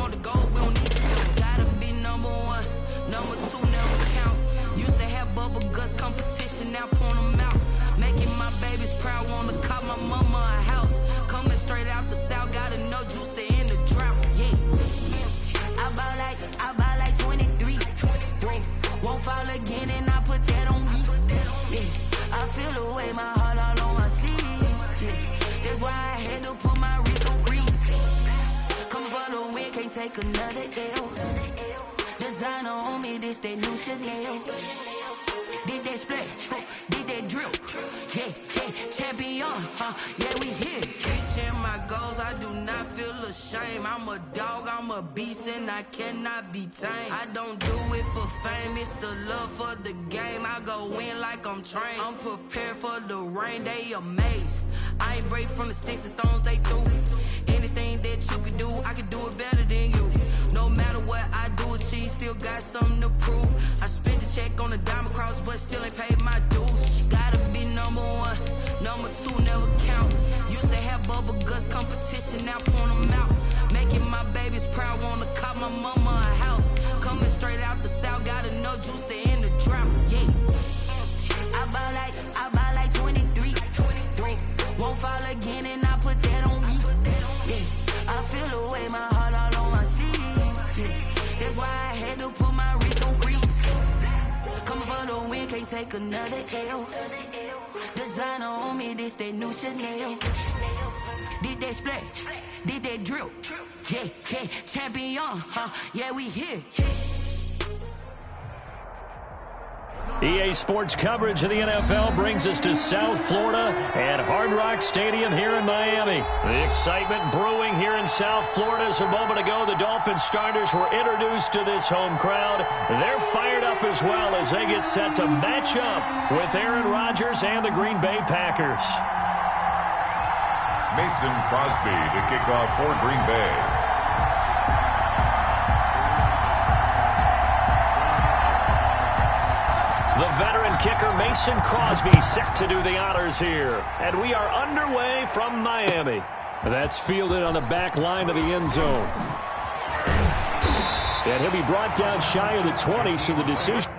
want the gold, we don't need the silver. Gotta be number one, number two never count. Used to have bubble guts competition, now point them out. Making my babies proud, wanna call my mama a house. Coming straight out the south, gotta know juice to end the drought. Yeah, I bought like 23. Won't fall again, and I put that on me. Yeah, I feel the way, my heart all on my sleeve. Yeah, that's why I had to put my wrist on freeze. Coming for the win, can't take another L. Designer on me, this that new Chanel. Did that splash, did that drill. Yeah, champion, yeah, we here. Reaching my goals, I do not feel ashamed. I'm a dog, I'm a beast, and I cannot be tamed. I don't do it for fame, it's the love for the game. I go in like I'm trained. I'm prepared for the rain, they amazed. I ain't break from the sticks and stones they threw. Anything that you can do, I can do it better than you. No matter what I do, achieve, still got something to prove. I spent the check on the diamond cross, but still ain't paid my dues. Gotta be number one, number two never count. Used to have bubble guts competition, now point them out. Making my babies proud, wanna call my mama a house. Coming straight out the south, gotta know juice to end the drought. Yeah, I bought like 23. Won't fall again, and I put that on me. Yeah, I feel the way, my heart all on my sleeve. Yeah, that's why I had to put my wrist on freeze. Coming for the win, can't take another L. Designer on me, this that new Chanel. Did that splash, did that drill. Yeah, champion, yeah, we here. EA Sports coverage of the NFL brings us to South Florida at Hard Rock Stadium here in Miami. The excitement brewing here in South Florida. As a moment ago, the Dolphins starters were introduced to this home crowd. They're fired up as well as they get set to match up with Aaron Rodgers and the Green Bay Packers. Mason Crosby to kick off for Green Bay. The veteran kicker Mason Crosby set to do the honors here. And we are underway from Miami. That's fielded on the back line of the end zone. And he'll be brought down shy of the 20, so the decision...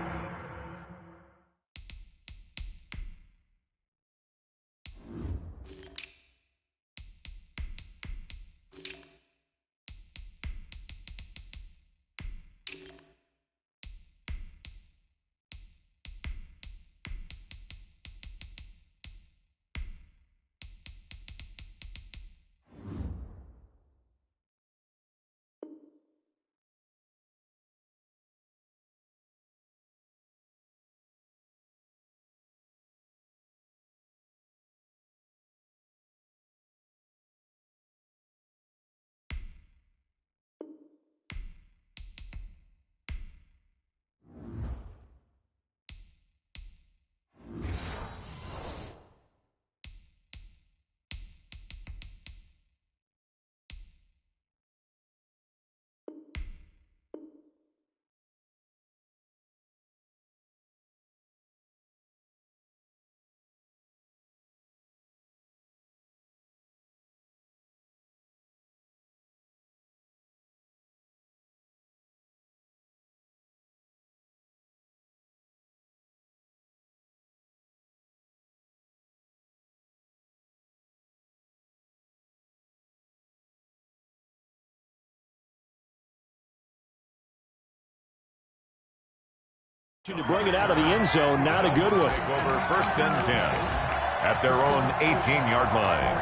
To bring it out of the end zone, not a good one. Over first and 10 at their own 18-yard line.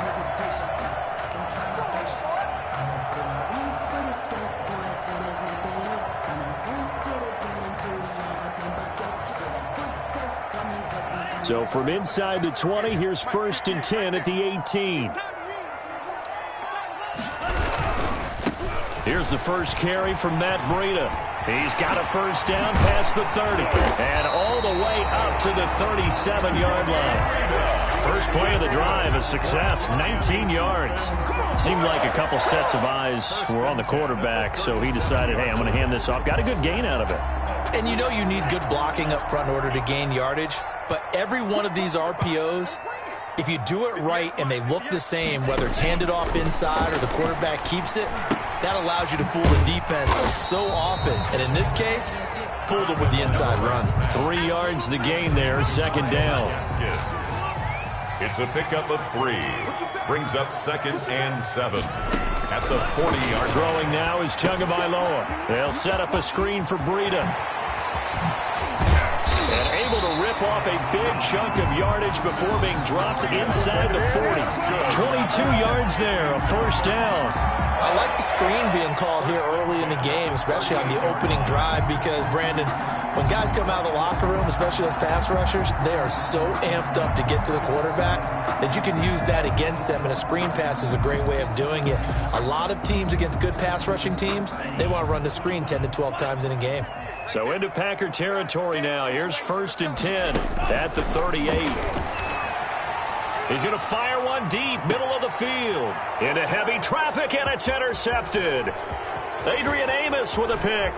So from inside the 20, here's first and 10 at the 18. Here's the first carry from Matt Breida. He's got a first down past the 30 and all the way up to the 37-yard line. First play of the drive, a success, 19 yards. Seemed like a couple sets of eyes were on the quarterback, so he decided, hey, I'm going to hand this off. Got a good gain out of it. And you know you need good blocking up front in order to gain yardage, but every one of these RPOs, if you do it right and they look the same, whether it's handed off inside or the quarterback keeps it, That allows you to fool the defense so often. And in this case, fooled them with the inside run. 3 yards the gain there, second down. It's a pickup of 3. Brings up 2nd and 7. At the 40-yard. Throwing now is Tagovailoa. They'll set up a screen for Breida. And able to rip off a big chunk of yardage before being dropped inside the 40. 22 yards there, a first down. I like the screen being called here early in the game, especially on the opening drive, because, Brandon, when guys come out of the locker room, especially as pass rushers, they are so amped up to get to the quarterback that you can use that against them, and a screen pass is a great way of doing it. A lot of teams against good pass rushing teams, they want to run the screen 10 to 12 times in a game. So into Packer territory now. Here's 1st and 10 at the 38. He's going to fire one deep, middle of the field. Into heavy traffic, and it's intercepted. Adrian Amos with a pick.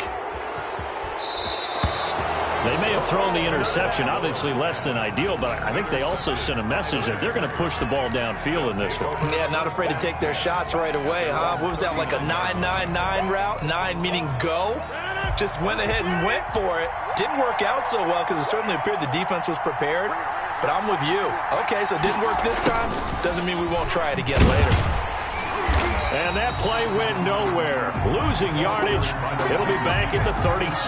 They may have thrown the interception, obviously less than ideal, but I think they also sent a message that they're going to push the ball downfield in this one. Yeah, not afraid to take their shots right away, huh? What was that, like a 9-9-9 route? 9 meaning go? Just went ahead and went for it. Didn't work out so well because it certainly appeared the defense was prepared. But I'm with you. Okay, so it didn't work this time. Doesn't mean we won't try it again later. And that play went nowhere. Losing yardage. It'll be back at the 36.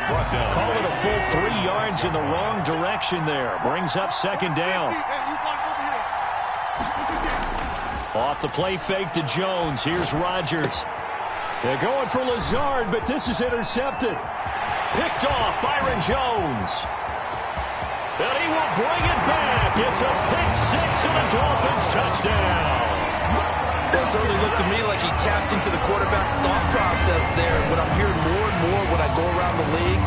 Call it a full 3 yards in the wrong direction there. Brings up 2nd down. Off the play fake to Jones. Here's Rodgers. They're going for Lazard, but this is intercepted. Picked off Byron Jones. And he will bring it back. It's a pick 6 and a Dolphins touchdown. It certainly looked to me like he tapped into the quarterback's thought process there. And what I'm hearing more and more when I go around the league,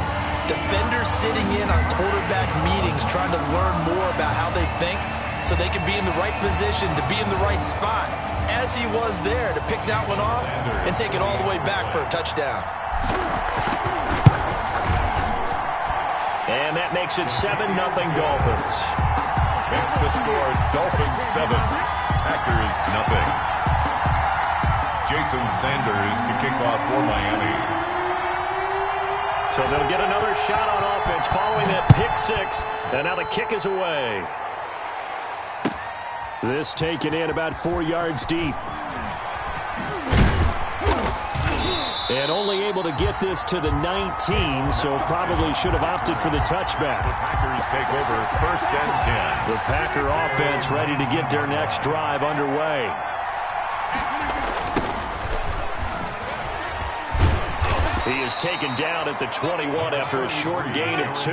defenders sitting in on quarterback meetings trying to learn more about how they think so they can be in the right position, to be in the right spot, as he was there, to pick that one off and take it all the way back for a touchdown. And that makes it 7-0 Dolphins. Makes the score Dolphins 7, Packers nothing. Jason Sanders to kick off for Miami. So they'll get another shot on offense following that pick 6. And now the kick is away. This taken in about 4 yards deep. And only able to get this to the 19, so probably should have opted for the touchback. The Packers take over 1st and 10. The Packer offense ready to get their next drive underway. He is taken down at the 21 after a short gain of 2.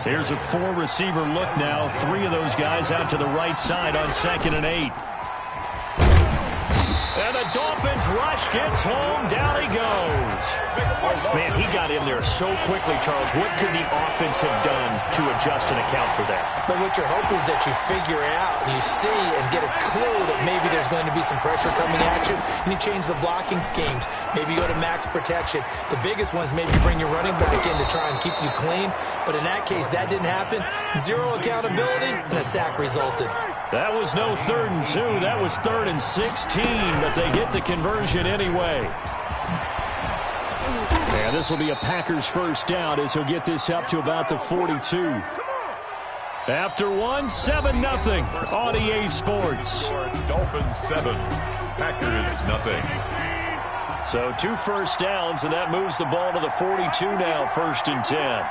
Here's a 4-receiver look now. 3 of those guys out to the right side on 2nd and 8. And the Dolphins rush gets home. Down he goes. Man, he got in there so quickly, Charles. What could the offense have done to adjust and account for that? But what you're hoping is that you figure out and you see and get a clue that maybe there's going to be some pressure coming at you, and you change the blocking schemes. Maybe you go to max protection. The biggest ones maybe bring your running back in to try and keep you clean. But in that case, that didn't happen. 0 accountability, and a sack resulted. That was no 3rd and 2. That was 3rd and 16, but they get the conversion anyway. And this will be a Packers first down as he'll get this up to about the 42. After 1, 7-0 on EA Sports. Dolphins 7, Packers nothing. So 2 first downs, and that moves the ball to the 42 now, 1st and 10.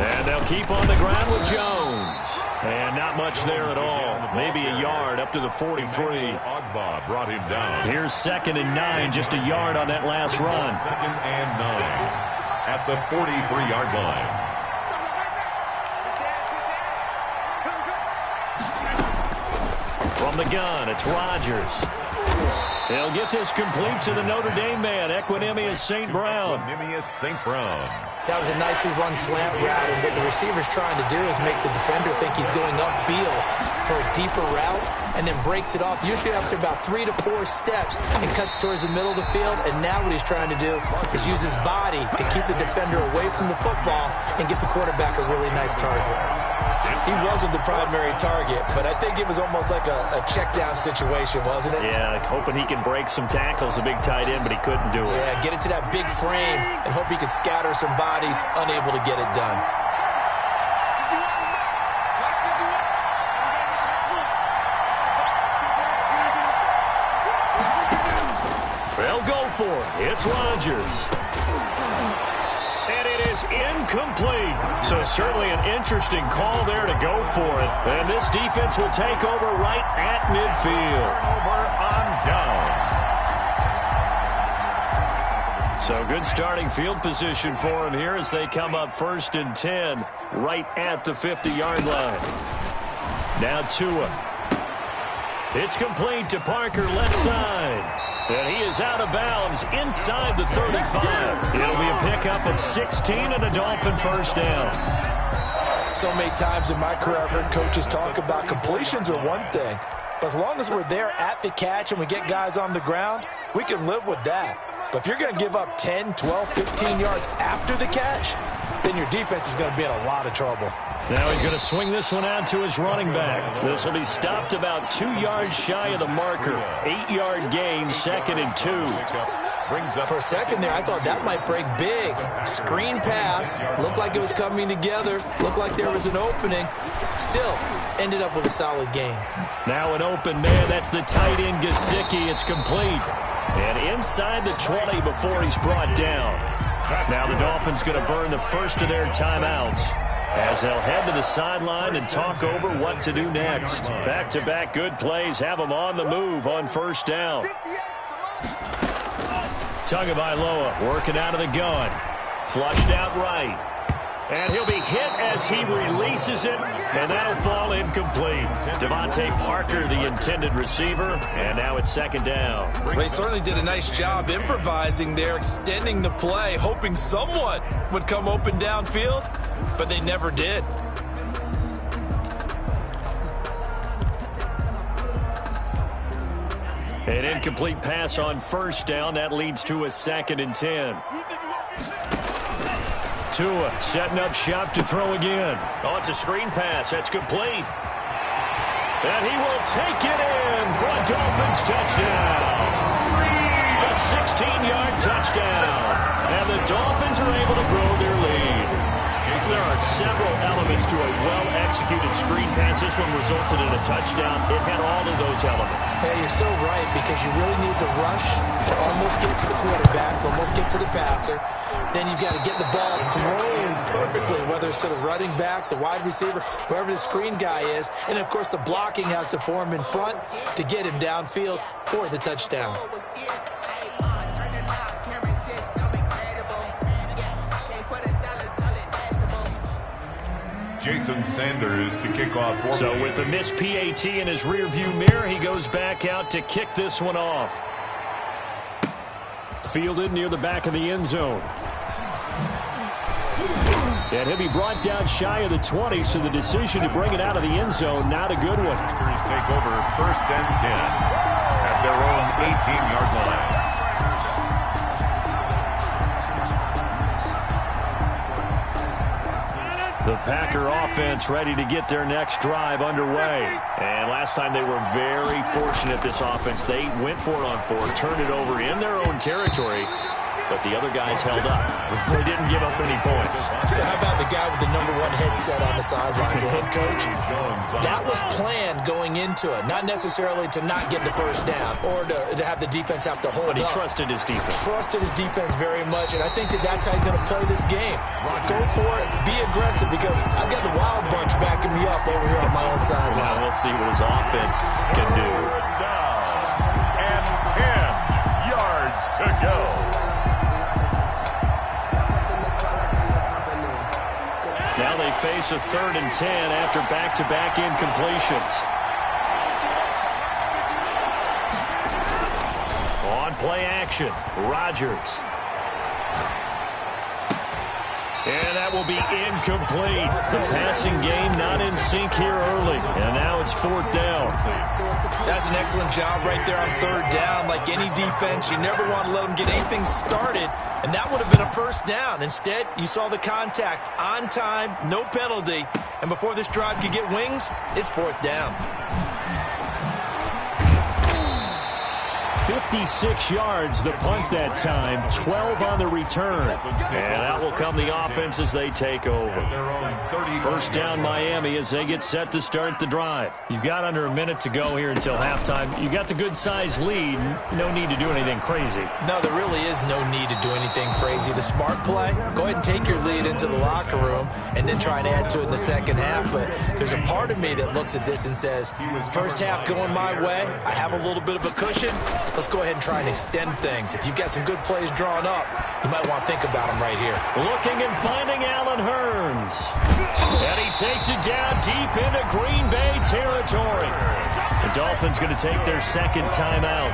And they'll keep on the ground with Jones. And not much there at all. Maybe a yard up to the 43. Ogba brought him down. Here's 2nd and 9, just a yard on that last run. 2nd and 9 at the 43-yard line. From the gun, it's Rodgers. They'll get this complete to the Notre Dame man, Equinemius St. Brown. Equinemius St. Brown. That was a nicely run slant route, and what the receiver's trying to do is make the defender think he's going upfield for a deeper route, and then breaks it off, usually after about 3 to 4 steps, and cuts towards the middle of the field. And now what he's trying to do is use his body to keep the defender away from the football and get the quarterback a really nice target. He wasn't the primary target, but I think it was almost like a check down situation, wasn't it? Yeah, like hoping he can break some tackles, a big tight end, but he couldn't do it. Yeah, get it to that big frame and hope he could scatter some bodies, unable to get it done. They'll go for it. It's Rodgers. And it is incomplete. So certainly an interesting call there to go for it. And this defense will take over right at midfield. Turnover on downs. So good starting field position for him here as they come up 1st and 10 right at the 50-yard line. Now Tua. It's complete to Parker left side. And he is out of bounds inside the 35. It'll be a pickup of 16 and a Dolphin first down. So many times in my career I've heard coaches talk about completions are one thing. But as long as we're there at the catch and we get guys on the ground, we can live with that. But if you're going to give up 10, 12, 15 yards after the catch, then your defense is going to be in a lot of trouble. Now he's going to swing this one out to his running back. This will be stopped about 2 yards shy of the marker. 8-yard gain, 2nd and 2. For a second there, I thought that might break big. Screen pass. Looked like it was coming together. Looked like there was an opening. Still, ended up with a solid game. Now an open man. That's the tight end, Gesicki. It's complete. And inside the 20 before he's brought down. Now the Dolphins going to burn the first of their timeouts, as they'll head to the sideline and talk over what to do next. Back-to-back good plays have them on the move on first down. Tagovailoa working out of the gun. Flushed out right. And he'll be hit as he releases it, and that'll fall incomplete. Devontae Parker, the intended receiver, and now it's 2nd down. They certainly did a nice job improvising there, extending the play, hoping someone would come open downfield, but they never did. An incomplete pass on first down. That leads to a 2nd and 10. Tua setting up shop to throw again. Oh, it's a screen pass. That's complete. And he will take it in for a Dolphins touchdown. A 16-yard touchdown. And the Dolphins are able to grow their lead. There are several elements to a well-executed screen pass. This one resulted in a touchdown. It had all of those elements. Hey, you're so right, because you really need to rush to almost get to the quarterback, almost get to the passer. Then you've got to get the ball thrown perfectly, whether it's to the running back, the wide receiver, whoever the screen guy is. And, of course, the blocking has to form in front to get him downfield for the touchdown. Jason Sanders to kick off. So with a missed PAT in his rearview mirror, he goes back out to kick this one off. Fielded near the back of the end zone. And he'll be brought down shy of the 20, so the decision to bring it out of the end zone, not a good one. Packers take over 1st and 10 at their own 18-yard line. The Packer offense ready to get their next drive underway. And last time they were very fortunate, this offense. They went for it on 4, turned it over in their own territory, but the other guys held up. They didn't give up any points. So how about the guy with the #1 headset on the sidelines, the head coach? That was planned going into it, not necessarily to not get the first down or to have the defense have to hold up. But he trusted his defense. Trusted his defense very much, and I think that's how he's going to play this game. Go for it, be aggressive, because I've got the Wild Bunch backing me up over here on my own sideline. Now we'll see what his offense can do. And 10 yards to go. Now they face a 3rd and 10 after back-to-back incompletions. On play action, Rodgers. And that will be incomplete. The passing game not in sync here early, and now it's 4th down. That's an excellent job right there on 3rd down. Like any defense, you never want to let them get anything started, and that would have been a 1st down. Instead, you saw the contact on time, no penalty, and before this drive could get wings, it's 4th down. 56 yards the punt that time, 12 on the return. And out will come the offense as they take over. 1st down Miami as they get set to start the drive. You've got under a minute to go here until halftime. You got the good-sized lead. No need to do anything crazy. No, there really is no need to do anything crazy. The smart play, go ahead and take your lead into the locker room and then try and add to it in the second half. But there's a part of me that looks at this and says, first half going my way, I have a little bit of a cushion. Let's go ahead and try and extend things. If you've got some good plays drawn up, you might want to think about them right here. Looking and finding Allen Hurns. And he takes it down deep into Green Bay territory. The Dolphins going to take their 2nd timeout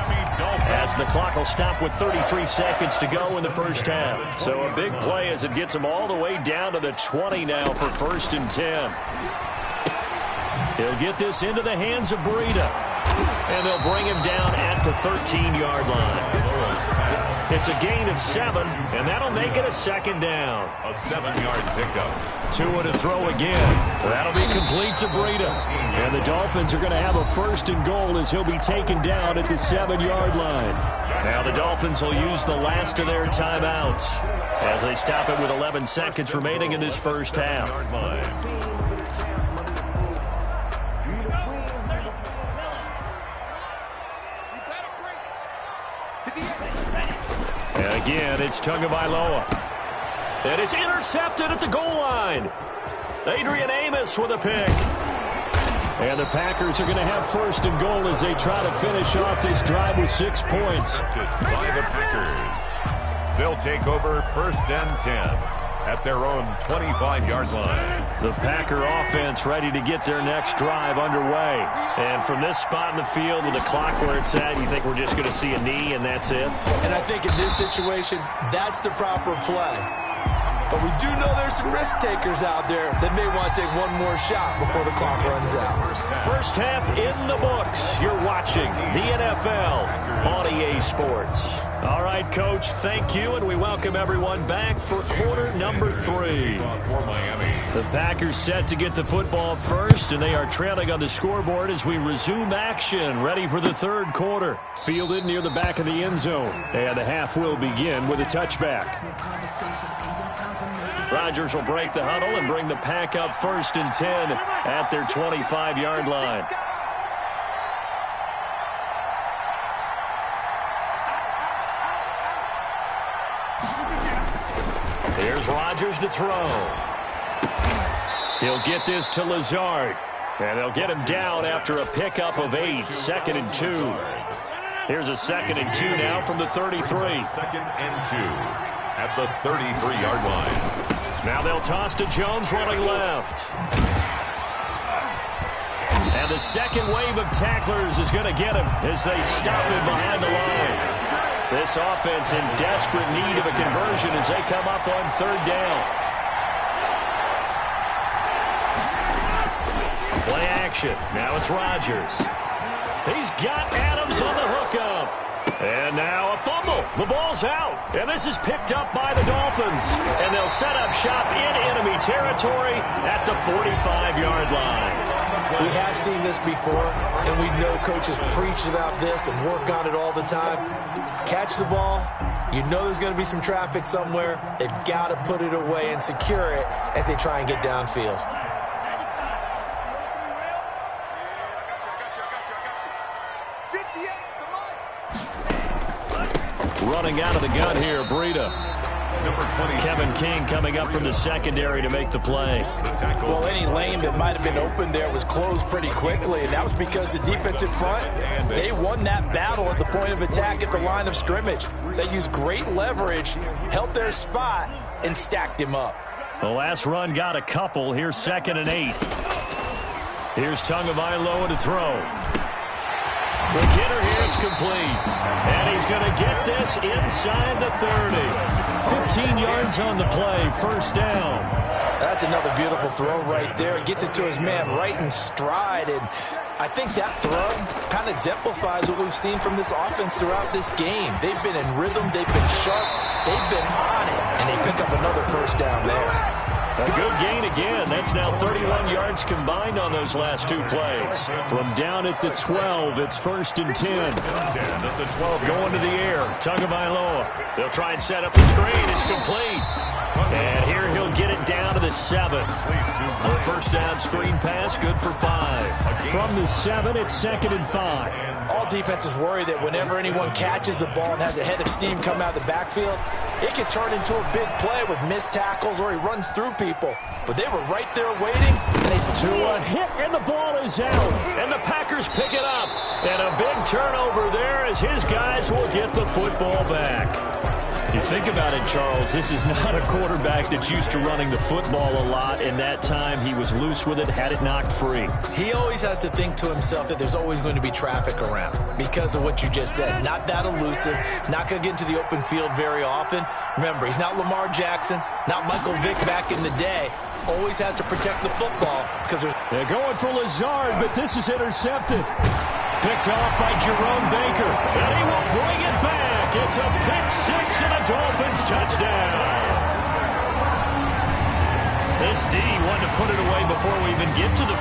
as the clock will stop with 33 seconds to go in the 1st half. So a big play as it gets them all the way down to the 20 now for 1st and 10. He'll get this into the hands of Breida. And they'll bring him down at the 13-yard line. It's a gain of 7, and that'll make it a 2nd down. A 7-yard pickup. Tua to throw again. That'll be complete to Breida. And the Dolphins are going to have a 1st and goal as he'll be taken down at the 7-yard line. Now the Dolphins will use the last of their timeouts as they stop it with 11 seconds remaining in this 1st half. And again, it's Tagovailoa. And it's intercepted at the goal line. Adrian Amos with a pick. And the Packers are going to have 1st and goal as they try to finish off this drive with 6 points. By the Packers. They'll take over 1st and 10 at their own 25-yard line. The Packer offense ready to get their next drive underway. And from this spot in the field with the clock where it's at, you think we're just going to see a knee and that's it? And I think in this situation, that's the proper play. But we do know there's some risk takers out there that may want to take one more shot before the clock runs out. 1st half in the books. You're watching the NFL on EA Sports. All right, Coach, thank you, and we welcome everyone back for quarter number 3. The Packers set to get the football first, and they are trailing on the scoreboard as we resume action, ready for the 3rd quarter. Fielded near the back of the end zone, and the half will begin with a touchback. Rodgers will break the huddle and bring the Pack up 1st and 10 at their 25-yard line. Here's Rodgers to throw. He'll get this to Lazard. And they'll get him down after a pickup of 8, 2nd and 2. Here's a 2nd and 2 now from the 33. 2nd and 2 at the 33-yard line. Now they'll toss to Jones running left. And the second wave of tacklers is going to get him as they stop him behind the line. This offense in desperate need of a conversion as they come up on 3rd down. Play action. Now it's Rodgers. He's got Adams on the hookup. And now a fumble. The ball's out. And this is picked up by the Dolphins. And they'll set up shop in enemy territory at the 45-yard line. We have seen this before, and we know coaches preach about this and work on it all the time. Catch the ball. You know there's going to be some traffic somewhere. They've got to put it away and secure it as they try and get downfield. Running out of the gun here, Breida. Kevin King coming up from the secondary to make the play. Well, any lane that might have been open there was closed pretty quickly, and that was because the defensive front, they won that battle at the point of attack at the line of scrimmage. They used great leverage, held their spot, and stacked him up. The last run got a couple. Here's 2nd and 8. Here's Tagovailoa to throw. The hitter here is complete. And he's going to get this inside the 30. 19 yards on the play, first down. That's another beautiful throw right there. Gets it to his man right in stride. And I think that throw kind of exemplifies what we've seen from this offense throughout this game. They've been in rhythm. They've been sharp. They've been on it. And they pick up another first down there. A good gain again. That's now 31 yards combined on those last two plays. From down at the 12, it's 1st and 10. At the 12, going to the air. Tagovailoa. They'll try and set up the screen. It's complete. And here he'll get it down to the 7. A first down screen pass, good for 5. From the 7, it's 2nd and 5. All defenses worry that whenever anyone catches the ball and has a head of steam come out of the backfield, it can turn into a big play with missed tackles or he runs through people. But they were right there waiting. And to a hit, and the ball is out. And the Packers pick it up. And a big turnover there as his guys will get the football back. You think about it, Charles, this is not a quarterback that's used to running the football a lot. In that time, he was loose with it, had it knocked free. He always has to think to himself that there's always going to be traffic around because of what you just said. Not that elusive, not going to get into the open field very often. Remember, he's not Lamar Jackson, not Michael Vick back in the day. Always has to protect the football because there's... They're going for Lazard, but this is intercepted. Picked off by Jerome Baker, and he will bring it back. It's a pick 6 and a Dolphins touchdown. This D wanted to put it away before we even get to the...